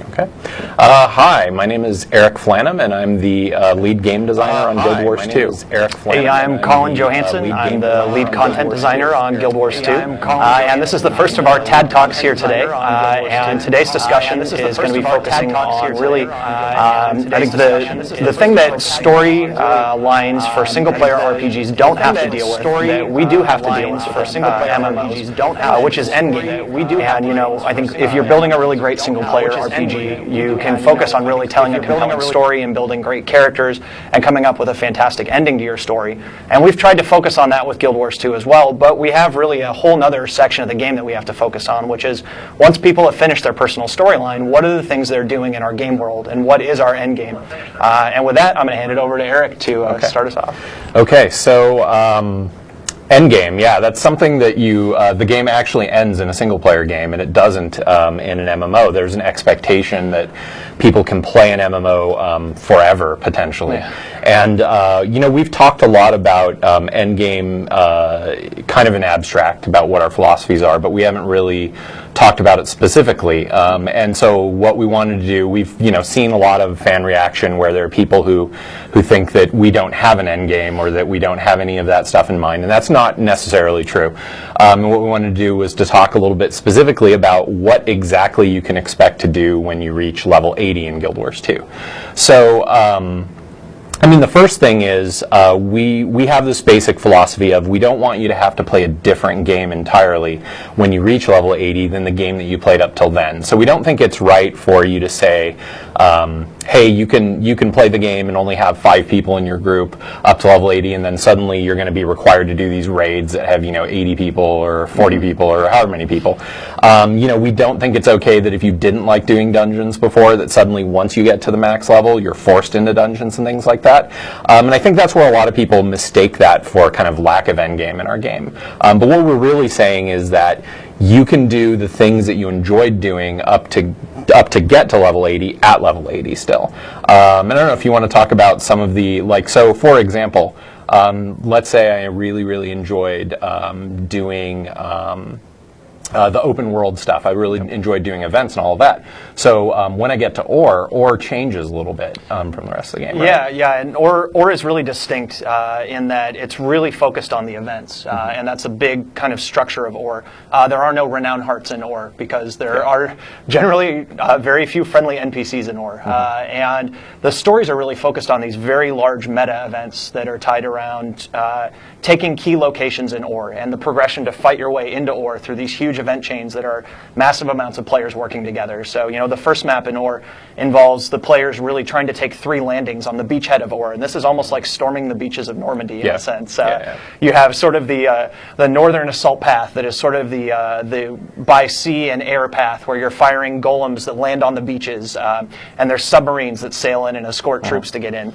Okay. Hi, my name is Eric Flannum, and I'm the lead game designer on Guild Wars 2. Hey, I'm Colin Johansson. I'm the lead content designer on Guild Wars 2. And this is the first of our TAD Talks here today. And today's discussion is going to be focusing on really, I think the thing that story lines for single-player RPGs don't have to deal with, that we do have to deal with for single-player MMOs, which is endgame. And, you know, I think if you're building a really great single-player RPG, you can focus on really telling a compelling story and building great characters and coming up with a fantastic ending to your story. And we've tried to focus on that with Guild Wars 2 as well, but we have really a whole other section of the game that we have to focus on, which is once people have finished their personal storyline, what are the things they're doing in our game world and what is our end game? And with that, I'm going to hand it over to Eric to start us off. Okay, so endgame, yeah, that's something that the game actually ends in a single-player game, and it doesn't in an MMO. There's an expectation that people can play an MMO forever, potentially. Yeah. And, you know, we've talked a lot about endgame kind of in abstract about what our philosophies are, but we haven't really talked about it specifically. And so what we wanted to do, we've, you know, seen a lot of fan reaction where there are people who think that we don't have an endgame or that we don't have any of that stuff in mind, and that's not necessarily true. And what we wanted to do was to talk a little bit specifically about what exactly you can expect to do when you reach level 80 in Guild Wars 2. So, I mean, the first thing is we have this basic philosophy of we don't want you to have to play a different game entirely when you reach level 80 than the game that you played up till then. So we don't think it's right for you to say, hey, you can play the game and only have 5 people in your group up to level 80, and then suddenly you're going to be required to do these raids that have, you know, 80 people or 40 people or however many people. You know, we don't think it's okay that if you didn't like doing dungeons before, that suddenly once you get to the max level, you're forced into dungeons and things like that. And I think that's where a lot of people mistake that for kind of lack of endgame in our game. But what we're really saying is that you can do the things that you enjoyed doing up to get to level 80 at level 80 still. And I don't know if you want to talk about some of the, like, so for example, let's say I really enjoyed doing the open world stuff. I really enjoyed doing events and all of that. So when I get to Ore changes a little bit from the rest of the game. Right? Yeah, and Ore is really distinct in that it's really focused on the events, and that's a big kind of structure of Ore. There are no renowned hearts in Ore because there are generally very few friendly NPCs in Ore, and the stories are really focused on these very large meta events that are tied around taking key locations in Ore and the progression to fight your way into Ore through these huge event chains that are massive amounts of players working together. So, you know, the first map in Ore involves the players really trying to take 3 landings on the beachhead of Ore, and this is almost like storming the beaches of Normandy in a sense. You have sort of the northern assault path that is sort of the by sea and air path where you're firing golems that land on the beaches, and there's submarines that sail in and escort troops to get in.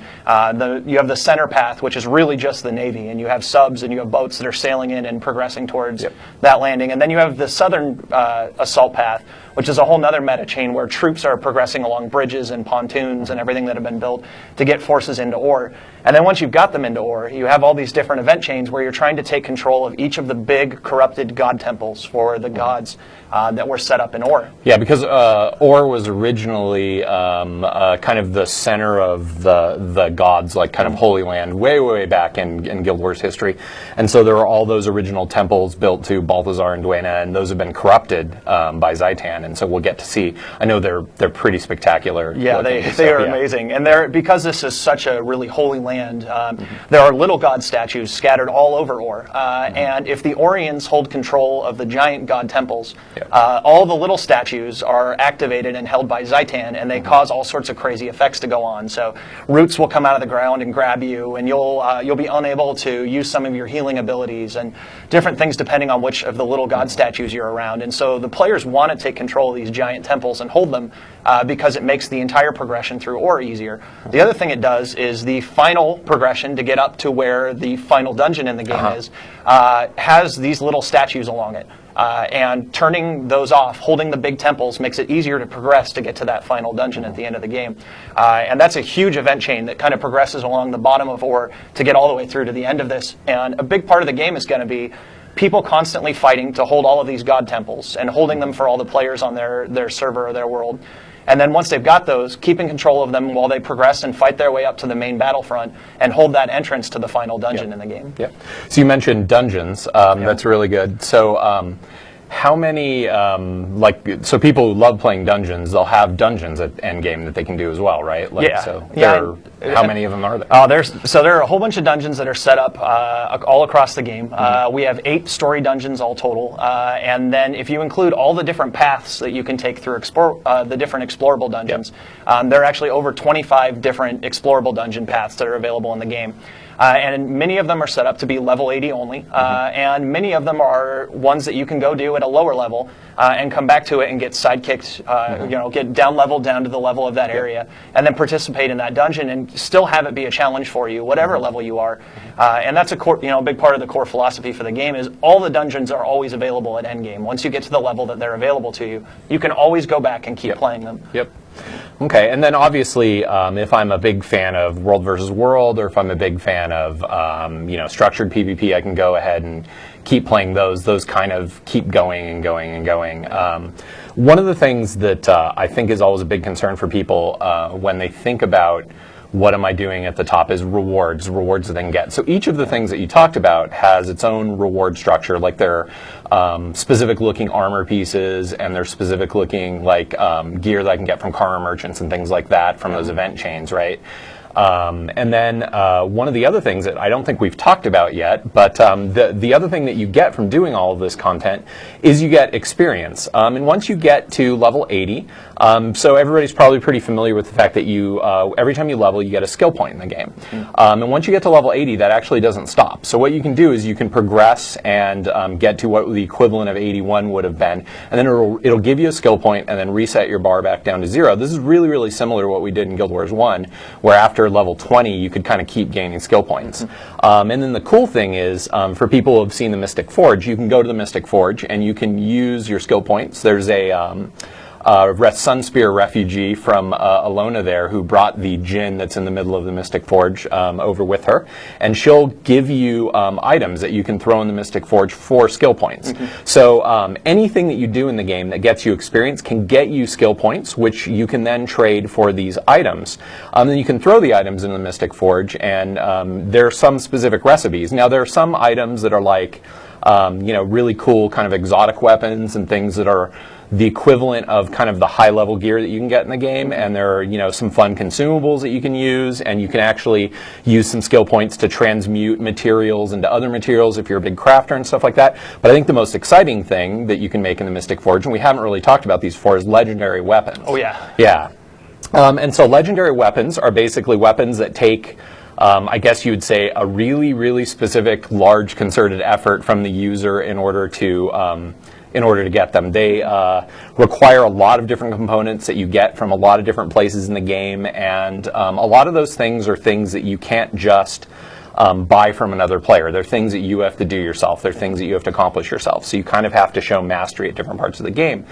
You have the center path, which is really just the Navy, and you have subs and you have boats that are sailing in and progressing towards that landing. And then you have the southern assault path, which is a whole nother meta chain where troops are progressing along bridges and pontoons and everything that have been built to get forces into Ore. And then once you've got them into Ore, you have all these different event chains where you're trying to take control of each of the big corrupted god temples for the gods that were set up in Ore. Yeah, because Ore was originally kind of the center of the gods, like kind of Holy Land, way back in Guild Wars history. And so there are all those original temples built to Balthazar and Duena, and those have been corrupted by Zaitan. And so we'll get to see. I know they're pretty spectacular. Yeah, they are amazing. And because this is such a really holy land, there are little god statues scattered all over Ore. And if the Oriens hold control of the giant god temples, all the little statues are activated and held by Zaitan, and they cause all sorts of crazy effects to go on. So roots will come out of the ground and grab you, and you'll be unable to use some of your healing abilities and different things depending on which of the little god statues you're around. And so the players want to take control of these giant temples and hold them because it makes the entire progression through Ore easier. The other thing it does is the final progression to get up to where the final dungeon in the game is has these little statues along it. And turning those off, holding the big temples, makes it easier to progress to get to that final dungeon at the end of the game. And that's a huge event chain that kind of progresses along the bottom of Ore to get all the way through to the end of this. And a big part of the game is going to be people constantly fighting to hold all of these god temples and holding them for all the players on their server or their world. And then once they've got those, keeping control of them while they progress and fight their way up to the main battlefront and hold that entrance to the final dungeon in the game. Yep. So you mentioned dungeons. That's really good. So how many, so people who love playing dungeons, they'll have dungeons at endgame that they can do as well, right? So how many of them are there? There are a whole bunch of dungeons that are set up all across the game. We have 8 story dungeons all total, and then if you include all the different paths that you can take through the different explorable dungeons, there are actually over 25 different explorable dungeon paths that are available in the game. And many of them are set up to be level 80 only, and many of them are ones that you can go do at a lower level and come back to it and get sidekicked, get down leveled down to the level of that area, and then participate in that dungeon and still have it be a challenge for you, whatever level you are. And that's a big part of the core philosophy for the game is all the dungeons are always available at endgame. Once you get to the level that they're available to you, you can always go back and keep playing them. Yep. Okay, and then obviously, if I'm a big fan of World versus World, or if I'm a big fan of structured PvP, I can go ahead and keep playing those. Those kind of keep going and going and going. One of the things that I think is always a big concern for people when they think about what am I doing at the top is rewards that they can get. So each of the things that you talked about has its own reward structure, like their specific looking armor pieces and their specific looking gear that I can get from car merchants and things like that from those event chains, right? And then one of the other things that I don't think we've talked about yet, but the other thing that you get from doing all of this content is you get experience. And once you get to level 80, so everybody's probably pretty familiar with the fact that you every time you level, you get a skill point in the game. And once you get to level 80, that actually doesn't stop. So what you can do is you can progress and get to what the equivalent of 81 would have been, and then it'll give you a skill point and then reset your bar back down to 0. This is really, really similar to what we did in Guild Wars 1, where after level 20, you could kind of keep gaining skill points. And then the cool thing is, for people who have seen the Mystic Forge, you can go to the Mystic Forge and you can use your skill points. There's a Sunspear refugee from Alona there who brought the djinn that's in the middle of the Mystic Forge over with her, and she'll give you items that you can throw in the Mystic Forge for skill points. So anything that you do in the game that gets you experience can get you skill points, which you can then trade for these items. Then you can throw the items in the Mystic Forge, and there are some specific recipes. Now there are some items that are like really cool kind of exotic weapons and things that are the equivalent of kind of the high-level gear that you can get in the game, and there are some fun consumables that you can use, and you can actually use some skill points to transmute materials into other materials if you're a big crafter and stuff like that. But I think the most exciting thing that you can make in the Mystic Forge, and we haven't really talked about these before, is legendary weapons. Oh yeah. Yeah. And so legendary weapons are basically weapons that take I guess you would say a really, really specific, large, concerted effort from the user in order to get them. They require a lot of different components that you get from a lot of different places in the game, and a lot of those things are things that you can't just buy from another player. They're things that you have to do yourself. They're things that you have to accomplish yourself. So you kind of have to show mastery at different parts of the game.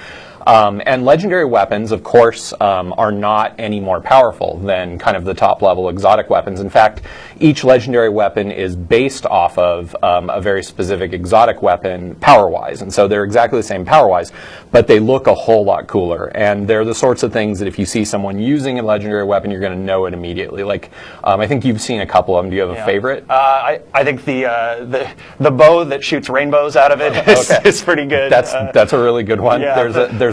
And legendary weapons, of course, are not any more powerful than kind of the top-level exotic weapons. In fact, each legendary weapon is based off of a very specific exotic weapon power-wise. And so they're exactly the same power-wise, but they look a whole lot cooler. And they're the sorts of things that if you see someone using a legendary weapon, you're going to know it immediately. Like, I think you've seen a couple of them. Do you have a favorite? I think the bow that shoots rainbows out of it is pretty good. That's a really good one. Yeah,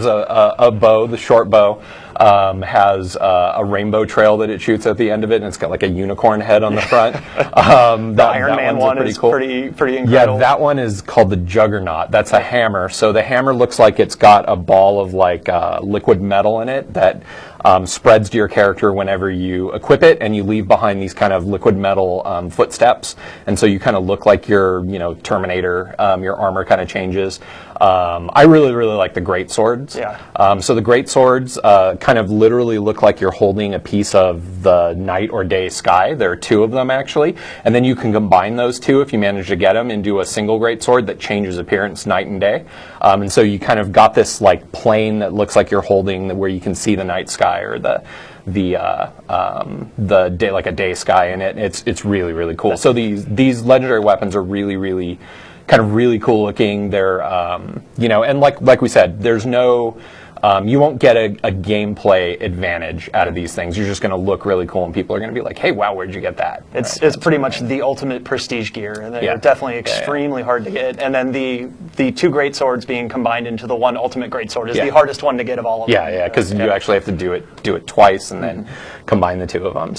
There's a bow, the short bow, has a rainbow trail that it shoots at the end of it, and it's got like a unicorn head on the front. The Iron Man one is cool. pretty incredible. Yeah, that one is called the Juggernaut. That's a hammer. So the hammer looks like it's got a ball of like liquid metal in it that spreads to your character whenever you equip it, and you leave behind these kind of liquid metal footsteps, and so you kind of look like you're, Terminator. Your armor kind of changes. I really, really like the great swords. Yeah. So the great swords kind of literally look like you're holding a piece of the night or day sky. There are two of them actually, and then you can combine those two if you manage to get them into a single great sword that changes appearance night and day. And so you kind of got this like plane that looks like you're holding where you can see the night sky or the day, like a day sky in it. It's really, really cool. So these legendary weapons are really, really kind of really cool looking. They're and like we said, there's no. You won't get a gameplay advantage out of these things. You're just going to look really cool, and people are going to be like, "Hey, wow, where'd you get that?" It's pretty much the ultimate prestige gear, and they're definitely extremely hard to get. And then the two great swords being combined into the one ultimate great sword is the hardest one to get of all of them. Yeah, because you actually have to do it twice and then combine the two of them.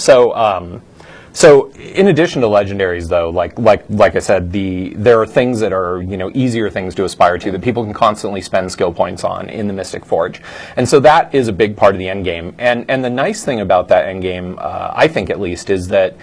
So in addition to legendaries, though, like I said, there are things that are easier things to aspire to that people can constantly spend skill points on in the Mystic Forge, and so that is a big part of the end game. And the nice thing about that end game, I think at least, is that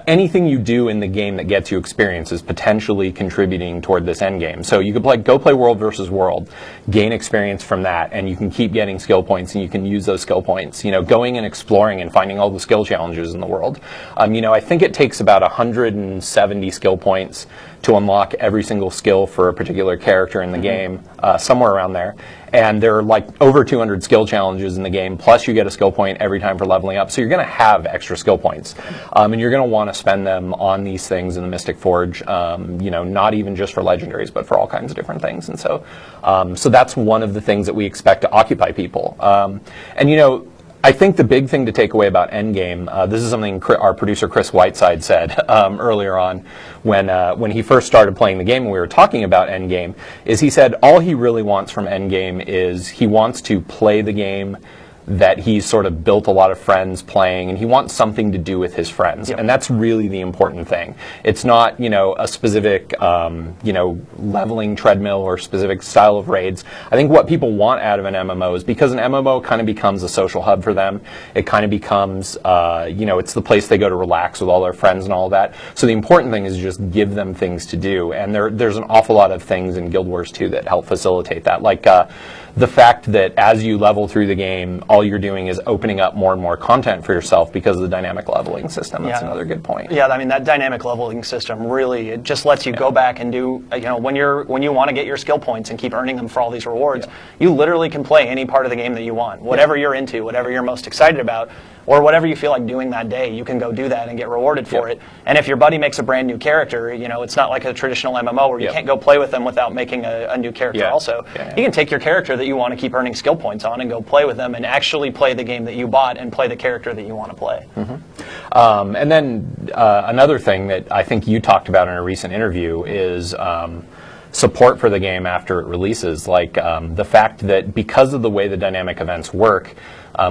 anything you do in the game that gets you experience is potentially contributing toward this end game. So you could go play World versus World, gain experience from that, and you can keep getting skill points, and you can use those skill points. Going and exploring and finding all the skill challenges in the world. I think it takes about 170 skill points to unlock every single skill for a particular character in the game, somewhere around there. And there are over 200 skill challenges in the game, plus you get a skill point every time for leveling up. So you're going to have extra skill points. And you're going to want to spend them on these things in the Mystic Forge, not even just for legendaries, but for all kinds of different things. And so that's one of the things that we expect to occupy people. I think the big thing to take away about Endgame, this is something our producer Chris Whiteside said earlier on when he first started playing the game and we were talking about Endgame, is he said all he really wants from Endgame is he wants to play the game that he's sort of built a lot of friends playing, and he wants something to do with his friends. Yep. And that's really the important thing. It's not, a specific, leveling treadmill or specific style of raids. I think what people want out of an MMO is because an MMO kind of becomes a social hub for them. It kind of becomes, it's the place they go to relax with all their friends and all that. So the important thing is just give them things to do. And there's an awful lot of things in Guild Wars 2 that help facilitate that. The fact that as you level through the game, all you're doing is opening up more and more content for yourself because of the dynamic leveling system. That's another good point. Yeah, I mean, that dynamic leveling system really, it just lets you go back and do, when you want to get your skill points and keep earning them for all these rewards, you literally can play any part of the game that you want. Whatever you're into, whatever you're most excited about, or whatever you feel like doing that day, you can go do that and get rewarded for it. And if your buddy makes a brand new character, it's not like a traditional MMO where you can't go play with them without making a new character also. You can take your character that you want to keep earning skill points on and go play with them and actually play the game that you bought and play the character that you want to play. And then another thing that I think you talked about in a recent interview is support for the game after it releases, the fact that because of the way the dynamic events work,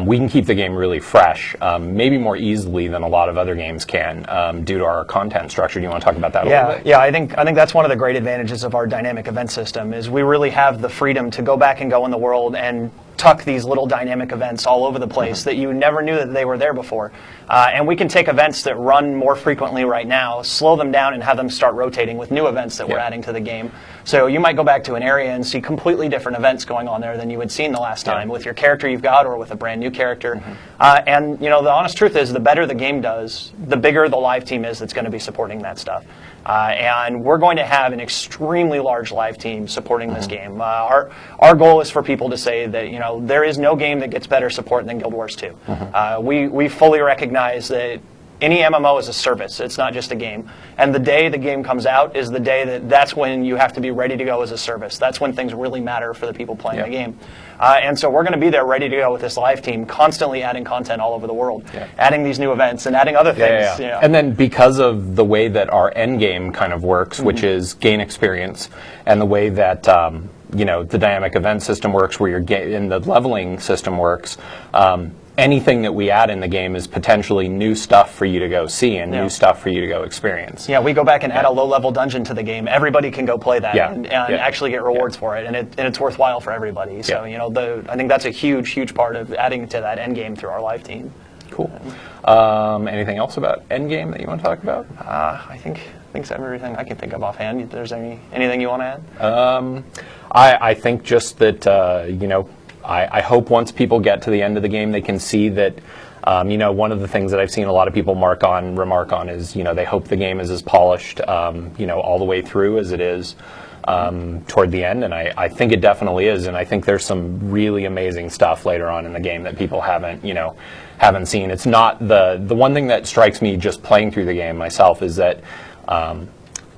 we can keep the game really fresh, maybe more easily than a lot of other games can, due to our content structure. Do you want to talk about that a little bit? Yeah, I think that's one of the great advantages of our dynamic event system is we really have the freedom to go back and go in the world and tuck these little dynamic events all over the place that you never knew that they were there before. And we can take events that run more frequently right now, slow them down, and have them start rotating with new events that we're adding to the game. So you might go back to an area and see completely different events going on there than you had seen the last time with your character you've got or with a brand new character. And the honest truth is the better the game does, the bigger the live team is that's going to be supporting that stuff. And we're going to have an extremely large live team supporting this game. Our goal is for people to say that there is no game that gets better support than Guild Wars 2. We fully recognize that any MMO is a service. It's not just a game. And the day the game comes out is the day that's when you have to be ready to go as a service. That's when things really matter for the people playing the game. And so we're going to be there ready to go with this live team, constantly adding content all over the world, adding these new events and adding other things. And then because of the way that our end game kind of works, which is gain experience, and the way that the dynamic event system works, where and the leveling system works, anything that we add in the game is potentially new stuff for you to go see and new stuff for you to go experience. Yeah, we go back and add a low-level dungeon to the game. Everybody can go play that and actually get rewards for it, and it's worthwhile for everybody. So I think that's a huge part of adding to that end game through our live team. Cool. Anything else about end game that you want to talk about? I think everything I can think of offhand. If there's anything you want to add? I think just that I hope once people get to the end of the game, they can see that, one of the things that I've seen a lot of people remark on is, they hope the game is as polished, all the way through as it is toward the end. And I think it definitely is. And I think there's some really amazing stuff later on in the game that people haven't seen. It's not the one thing that strikes me just playing through the game myself is that,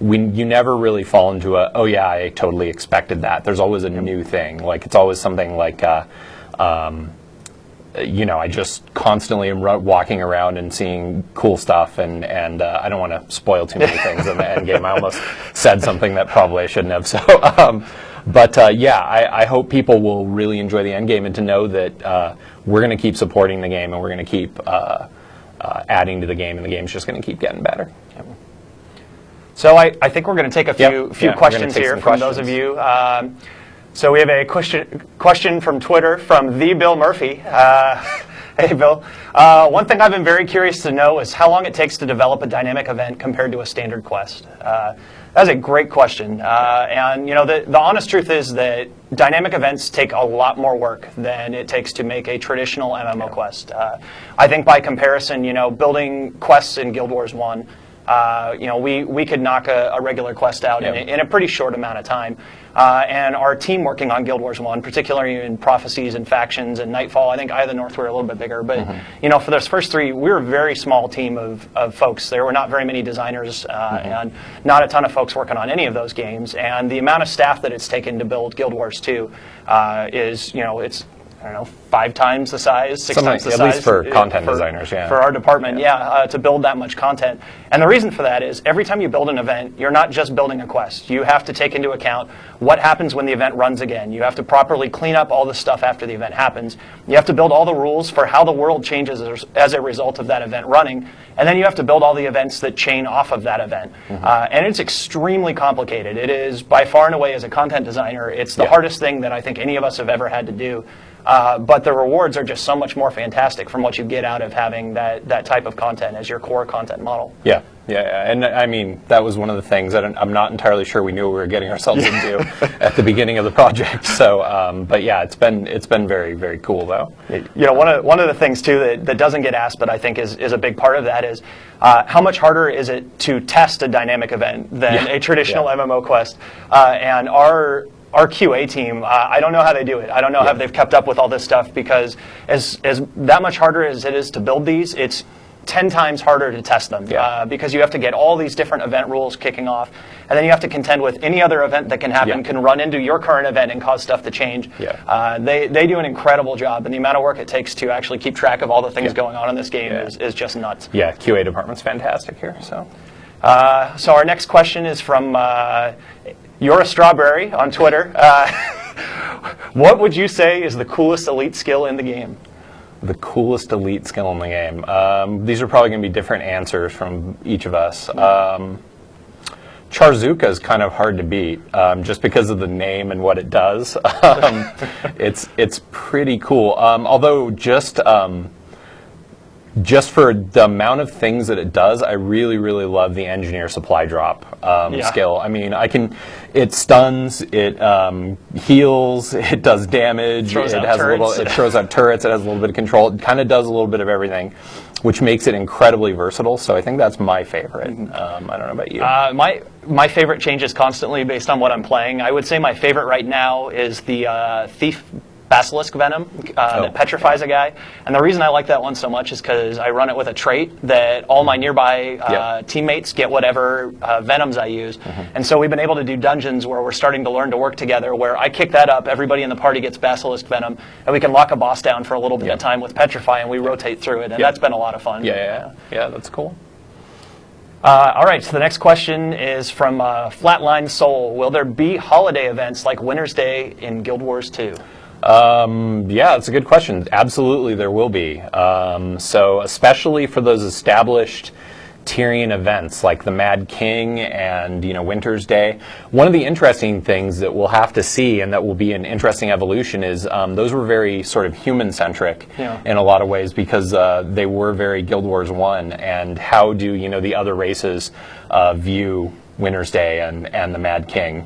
you never really fall into oh yeah, I totally expected that. There's always a new thing. Like it's always something like, I just constantly am walking around and seeing cool stuff, and I don't want to spoil too many things in the end game. I almost said something that probably I shouldn't have. So, yeah, I hope people will really enjoy the end game and to know that we're going to keep supporting the game and we're going to keep adding to the game, and the game's just going to keep getting better. Yep. So I think we're going to take a few questions here from those of you. So we have a question from Twitter from the Bill Murphy. Hey, Bill. One thing I've been very curious to know is how long it takes to develop a dynamic event compared to a standard quest. That's a great question. And the honest truth is that dynamic events take a lot more work than it takes to make a traditional MMO quest. I think by comparison, building quests in Guild Wars 1, we could knock a regular quest out in a pretty short amount of time. And our team working on Guild Wars 1, particularly in Prophecies and Factions and Nightfall, I think Eye of the North were a little bit bigger. But, for those first three, we were a very small team of folks. There were not very many designers and not a ton of folks working on any of those games. And the amount of staff that it's taken to build Guild Wars 2 is, it's, I don't know, 5 times the size, 6 times the size. At least for content designers, yeah. For our department, to build that much content. And the reason for that is every time you build an event, you're not just building a quest. You have to take into account what happens when the event runs again. You have to properly clean up all the stuff after the event happens. You have to build all the rules for how the world changes as a result of that event running. And then you have to build all the events that chain off of that event. And it's extremely complicated. It is, by far and away, as a content designer, it's the hardest thing that I think any of us have ever had to do. But the rewards are just so much more fantastic from what you get out of having that type of content as your core content model. Yeah. And I mean, that was one of the things that I'm not entirely sure we knew we were getting ourselves into at the beginning of the project. So, but yeah, it's been very, very cool though. One of the things too that doesn't get asked, but I think is a big part of that is how much harder is it to test a dynamic event than a traditional MMO quest? And our QA team, I don't know how they do it. I don't know how they've kept up with all this stuff, because as that much harder as it is to build these, it's 10 times harder to test them because you have to get all these different event rules kicking off, and then you have to contend with any other event that can happen can run into your current event and cause stuff to change. They do an incredible job, and the amount of work it takes to actually keep track of all the things going on in this game is just nuts. Yeah, QA department's fantastic here. So our next question is from You're a Strawberry on Twitter. What would you say is the coolest elite skill in the game? The coolest elite skill in the game. These are probably going to be different answers from each of us. Charzuka is kind of hard to beat, just because of the name and what it does. It's pretty cool. Although just for the amount of things that it does, I really, really love the engineer supply drop skill. I mean, it stuns, it heals, it does damage, it throws out turrets, it has a little bit of control. It kind of does a little bit of everything, which makes it incredibly versatile. So I think that's my favorite. I don't know about you. My favorite changes constantly based on what I'm playing. I would say my favorite right now is the Thief Basilisk Venom that petrifies a guy. And the reason I like that one so much is because I run it with a trait that all my nearby teammates get whatever venoms I use. And so we've been able to do dungeons where we're starting to learn to work together, where I kick that up, everybody in the party gets Basilisk Venom, and we can lock a boss down for a little bit of time with Petrify, and we rotate through it. And that's been a lot of fun. Yeah, that's cool. All right, so the next question is from Flatline Soul. Will there be holiday events like Winter's Day in Guild Wars 2? Yeah, that's a good question. Absolutely, there will be. So especially for those established Tyrian events like the Mad King and Winter's Day. One of the interesting things that we'll have to see, and that will be an interesting evolution, is those were very sort of human-centric in a lot of ways, because they were very Guild Wars 1. And how do the other races view Winter's Day and the Mad King?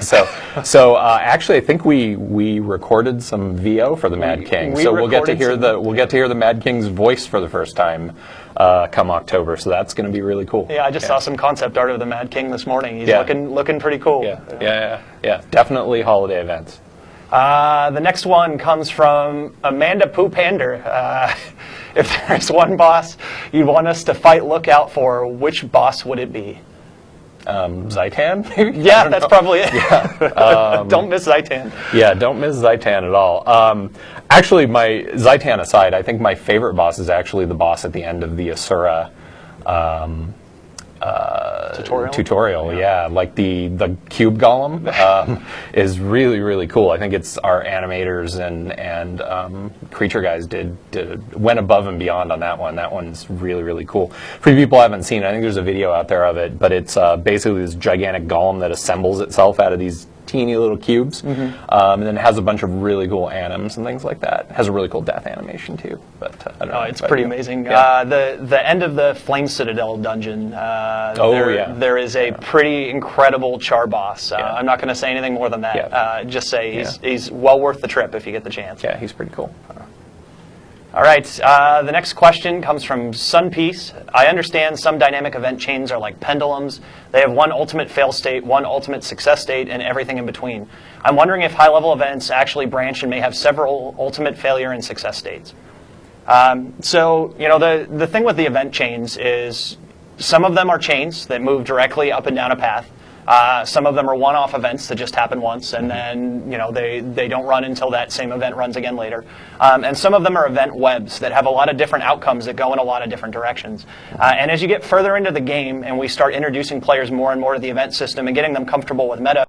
So actually, I think we recorded some VO for the Mad King, so we'll get to hear the Mad King's voice for the first time come October. So that's going to be really cool. Yeah, I just saw some concept art of the Mad King this morning. He's looking pretty cool. Yeah. Definitely holiday events. The next one comes from Amanda Poopander. If there's one boss you'd want us to fight lookout for, which boss would it be? Zaitan, maybe? Yeah, that's probably it. Yeah. Don't miss Zaitan. Yeah, don't miss Zaitan at all. Actually, my Zaitan aside, I think my favorite boss is actually the boss at the end of the Asura tutorial. Yeah, like the cube golem is really, really cool. I think it's our animators and creature guys went above and beyond on that one. That one's really, really cool. For people who haven't seen it, I think there's a video out there of it, but it's basically this gigantic golem that assembles itself out of these teeny little cubes, and then it has a bunch of really cool anims and things like that. It has a really cool death animation too. But I don't know. It's pretty amazing. Yeah. The end of the Flame Citadel dungeon. There is a pretty incredible char boss. I'm not going to say anything more than that. Yeah. Just say he's well worth the trip if you get the chance. Yeah, he's pretty cool. All right, the next question comes from Sunpiece. I understand some dynamic event chains are like pendulums. They have one ultimate fail state, one ultimate success state, and everything in between. I'm wondering if high-level events actually branch and may have several ultimate failure and success states. So, the thing with the event chains is some of them are chains that move directly up and down a path. Some of them are one-off events that just happen once, and then they don't run until that same event runs again later. And some of them are event webs that have a lot of different outcomes that go in a lot of different directions. And as you get further into the game and we start introducing players more and more to the event system and getting them comfortable with meta,